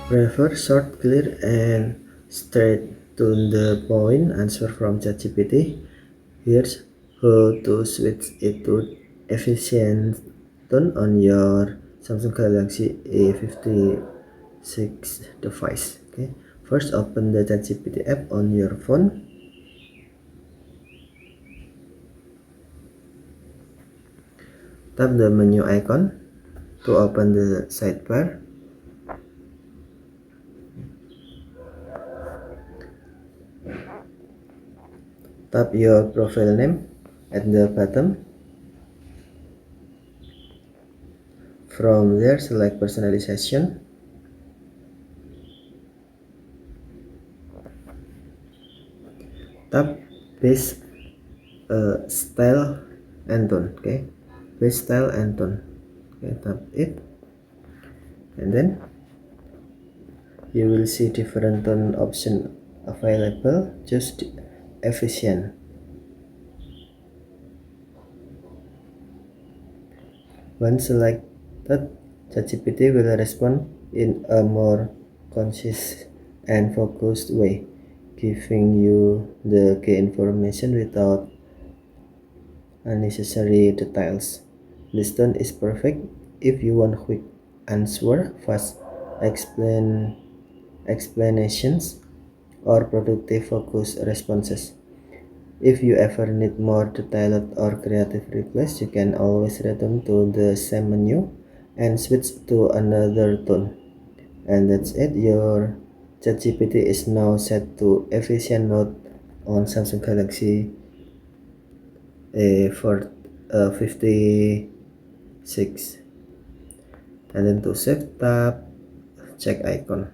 Prefer short, clear, and straight to the point answer from ChatGPT. Here's how to switch it to efficient tone on your Samsung Galaxy A56 device. Okay, first open the ChatGPT app on your phone. Tap the menu icon to open the sidebar. Tap your profile name at the bottom. From there, select Personalization. Tap Base Style and Tone. Okay, Base Style and Tone. Okay, tap it, and then you will see different tone option available. Just efficient. Once selected, ChatGPT will respond in a more concise and focused way, giving you the key information without unnecessary details. This tone is perfect if you want quick answer, fast explanations, or productive focused responses. If you ever need more detailed or creative replies, you can always return to the same menu and switch to another tone. And that's it. Your ChatGPT is now set to efficient mode on Samsung Galaxy A56. And then to save, tap check icon.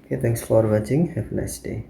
Okay, thanks for watching. Have a nice day.